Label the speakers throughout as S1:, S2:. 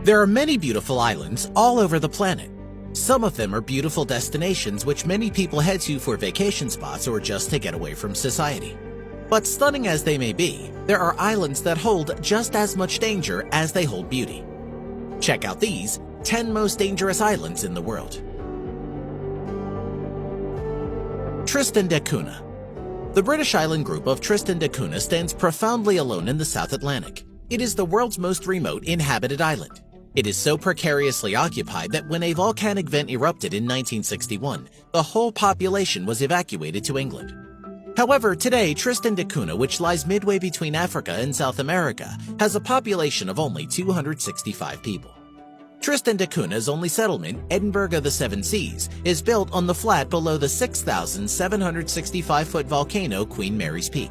S1: There are many beautiful islands all over the planet. Some of them are beautiful destinations which many people head to for vacation spots or just to get away from society. But stunning as they may be, there are islands that hold just as much danger as they hold beauty. Check out these 10 most dangerous islands in the world. Tristan da Cunha. The British island group of Tristan da Cunha stands profoundly alone in the South Atlantic. It is the world's most remote inhabited island. It is so precariously occupied that when a volcanic vent erupted in 1961, the whole population was evacuated to England. However, today, Tristan da Cunha, which lies midway between Africa and South America, has a population of only 265 people. Tristan da Cunha's only settlement, Edinburgh of the Seven Seas, is built on the flat below the 6,765-foot volcano Queen Mary's Peak.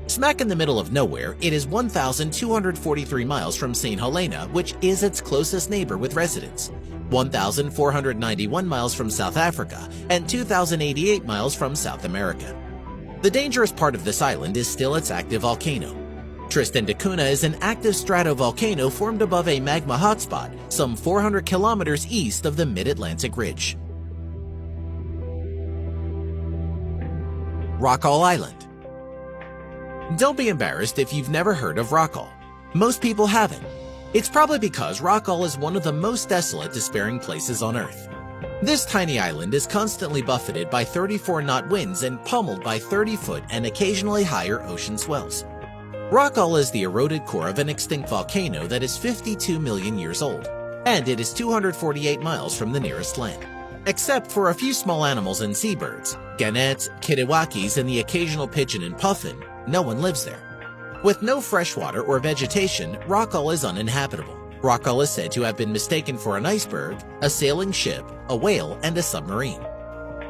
S1: Smack in the middle of nowhere, it is 1,243 miles from St. Helena, which is its closest neighbor with residents, 1,491 miles from South Africa, and 2,088 miles from South America. The dangerous part of this island is still its active volcano. Tristan da Cunha is an active stratovolcano formed above a magma hotspot some 400 kilometers east of the Mid-Atlantic Ridge. Rockall Island. Don't be embarrassed if you've never heard of Rockall. Most people haven't. It's probably because Rockall is one of the most desolate, despairing places on Earth. This tiny island is constantly buffeted by 34-knot winds and pummeled by 30-foot and occasionally higher ocean swells. Rockall is the eroded core of an extinct volcano that is 52 million years old, and it is 248 miles from the nearest land. Except for a few small animals and seabirds, gannets, kittiwakes, and the occasional pigeon and puffin, no one lives there. With no fresh water or vegetation, Rockall is uninhabitable. Rockall is said to have been mistaken for an iceberg, a sailing ship, a whale, and a submarine.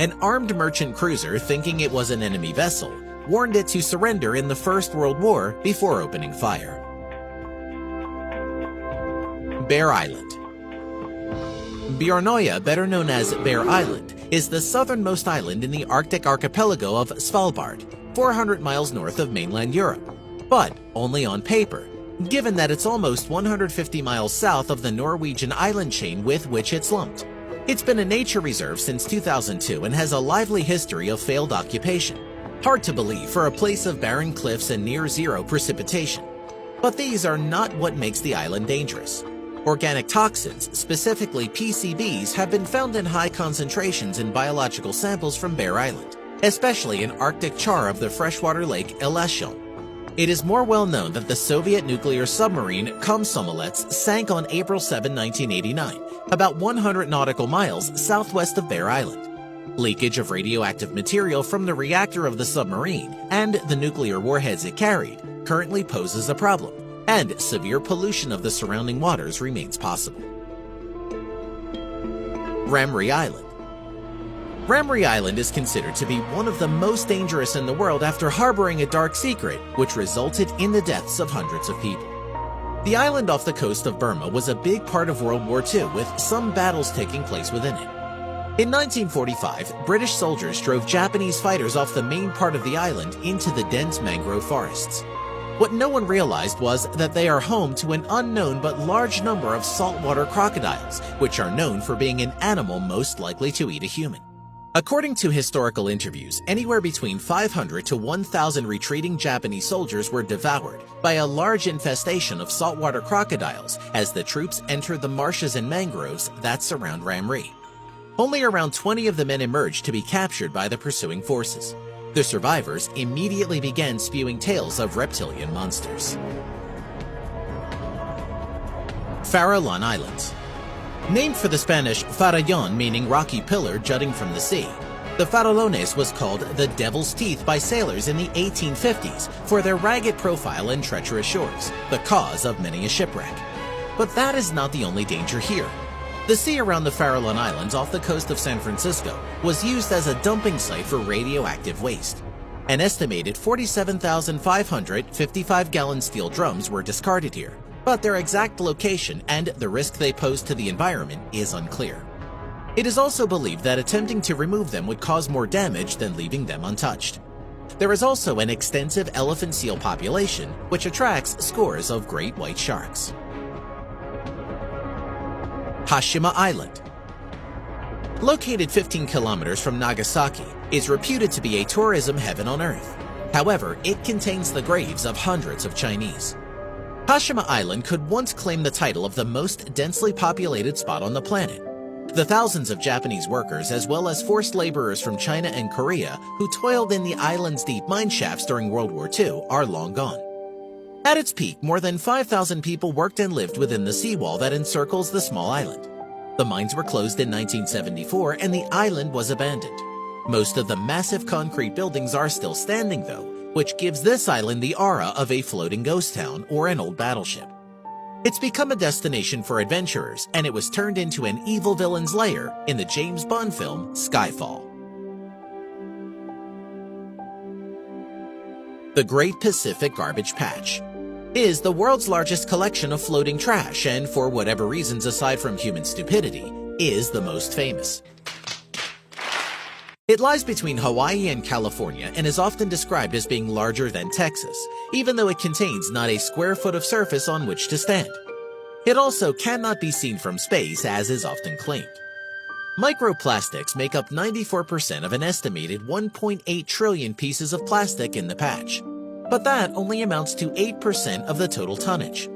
S1: An armed merchant cruiser, thinking it was an enemy vessel, warned it to surrender in the First World War before opening fire. Bear Island. Bjornoya, better known as Bear Island, is the southernmost island in the Arctic archipelago of Svalbard, 400 miles north of mainland Europe, but only on paper, given that it's almost 150 miles south of the Norwegian island chain with which it's lumped. It's been a nature reserve since 2002 and has a lively history of failed occupation. Hard to believe for a place of barren cliffs and near-zero precipitation. But these are not what makes the island dangerous. Organic toxins, specifically PCBs, have been found in high concentrations in biological samples from Bear Island, especially in Arctic char of the freshwater lake Elasjon. It is more well known that the Soviet nuclear submarine Komsomolets sank on April 7, 1989, about 100 nautical miles southwest of Bear Island. Leakage of radioactive material from the reactor of the submarine and the nuclear warheads it carried currently poses a problem, and severe pollution of the surrounding waters remains possible. Ramree Island. Ramree Island is considered to be one of the most dangerous in the world after harboring a dark secret which resulted in the deaths of hundreds of people. The island off the coast of Burma was a big part of World War II, with some battles taking place within it. In 1945, British soldiers drove Japanese fighters off the main part of the island into the dense mangrove forests. What no one realized was that they are home to an unknown but large number of saltwater crocodiles, which are known for being an animal most likely to eat a human. According to historical interviews, anywhere between 500 to 1,000 retreating Japanese soldiers were devoured by a large infestation of saltwater crocodiles as the troops entered the marshes and mangroves that surround Ramree. Only around 20 of the men emerged to be captured by the pursuing forces. The survivors immediately began spewing tales of reptilian monsters. Farallon Islands. Named for the Spanish farallón, meaning rocky pillar jutting from the sea, the Farallones was called the Devil's Teeth by sailors in the 1850s for their ragged profile and treacherous shores, the cause of many a shipwreck. But that is not the only danger here. The sea around the Farallon Islands off the coast of San Francisco was used as a dumping site for radioactive waste. An estimated 47,500 55-gallon steel drums were discarded here, but their exact location and the risk they pose to the environment is unclear. It is also believed that attempting to remove them would cause more damage than leaving them untouched. There is also an extensive elephant seal population, which attracts scores of great white sharks. Hashima Island. Located 15 kilometers from Nagasaki, is reputed to be a tourism heaven on Earth. However, it contains the graves of hundreds of Chinese. Hashima Island could once claim the title of the most densely populated spot on the planet. The thousands of Japanese workers as well as forced laborers from China and Korea who toiled in the island's deep mine shafts during World War II are long gone. At its peak, more than 5,000 people worked and lived within the seawall that encircles the small island. The mines were closed in 1974 and the island was abandoned. Most of the massive concrete buildings are still standing though, which gives this island the aura of a floating ghost town or an old battleship. It's become a destination for adventurers, and it was turned into an evil villain's lair in the James Bond film Skyfall. The Great Pacific Garbage Patch is the world's largest collection of floating trash and, for whatever reasons aside from human stupidity, is the most famous. It lies between Hawaii and California and is often described as being larger than Texas, even though it contains not a square foot of surface on which to stand. It also cannot be seen from space, as is often claimed. Microplastics make up 94% of an estimated 1.8 trillion pieces of plastic in the patch, but that only amounts to 8% of the total tonnage.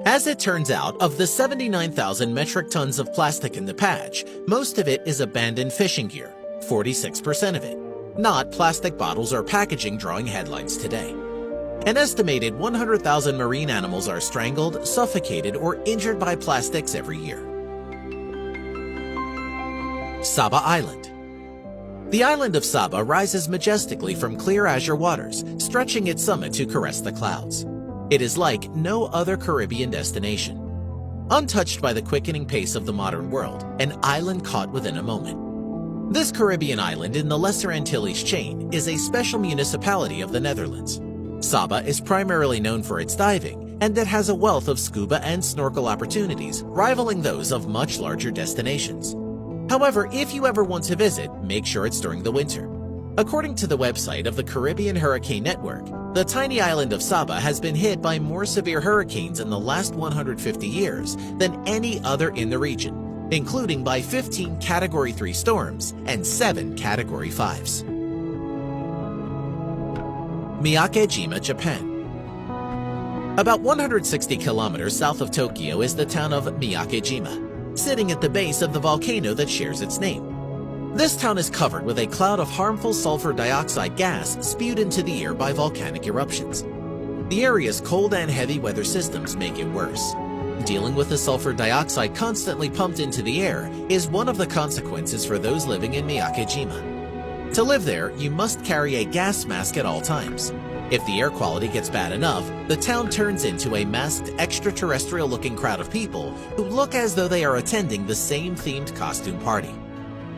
S1: As it turns out, of the 79,000 metric tons of plastic in the patch, most of it is abandoned fishing gear, 46% of it, not plastic bottles or packaging drawing headlines today. An estimated 100,000 marine animals are strangled, suffocated, or injured by plastics every year. Saba Island. The island of Saba rises majestically from clear azure waters, stretching its summit to caress the clouds. It is like no other Caribbean destination. Untouched by the quickening pace of the modern world, an island caught within a moment. This Caribbean island in the Lesser Antilles chain is a special municipality of the Netherlands. Saba is primarily known for its diving, and it has a wealth of scuba and snorkel opportunities, rivaling those of much larger destinations. However, if you ever want to visit, make sure it's during the winter. According to the website of the Caribbean Hurricane Network, the tiny island of Saba has been hit by more severe hurricanes in the last 150 years than any other in the region, including by 15 Category 3 storms and 7 Category 5s. Miyake-jima, Japan. About 160 kilometers south of Tokyo is the town of Miyake-jima, sitting at the base of the volcano that shares its name. This town is covered with a cloud of harmful sulfur dioxide gas spewed into the air by volcanic eruptions. The area's cold and heavy weather systems make it worse. Dealing with the sulfur dioxide constantly pumped into the air is one of the consequences for those living in Miyake-jima. To live there, you must carry a gas mask at all times. If the air quality gets bad enough, the town turns into a masked extraterrestrial-looking crowd of people who look as though they are attending the same themed costume party.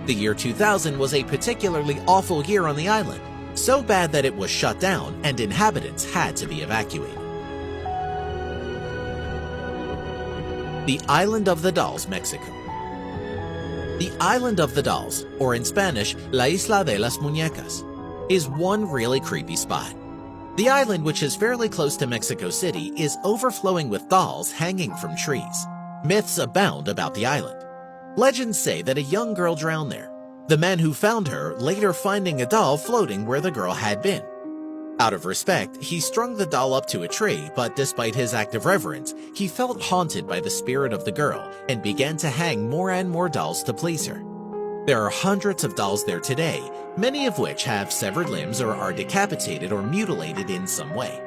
S1: The year 2000 was a particularly awful year on the island, so bad that it was shut down and inhabitants had to be evacuated. The Island of the Dolls, Mexico. The Island of the Dolls, or in Spanish, La Isla de las Muñecas, is one really creepy spot. The island, which is fairly close to Mexico City, is overflowing with dolls hanging from trees. Myths abound about the island. Legends say that a young girl drowned there, the man who found her later finding a doll floating where the girl had been. Out of respect, he strung the doll up to a tree, but despite his act of reverence, he felt haunted by the spirit of the girl and began to hang more and more dolls to please her. There are hundreds of dolls there today, many of which have severed limbs or are decapitated or mutilated in some way.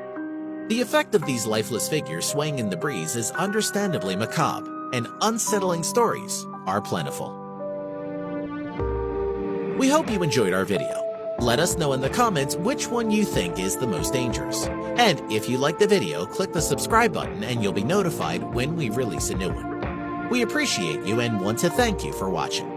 S1: The effect of these lifeless figures swaying in the breeze is understandably macabre, and unsettling stories are plentiful. We hope you enjoyed our video. Let us know in the comments which one you think is the most dangerous. And if you like the video, click the subscribe button and you'll be notified when we release a new one. We appreciate you and want to thank you for watching.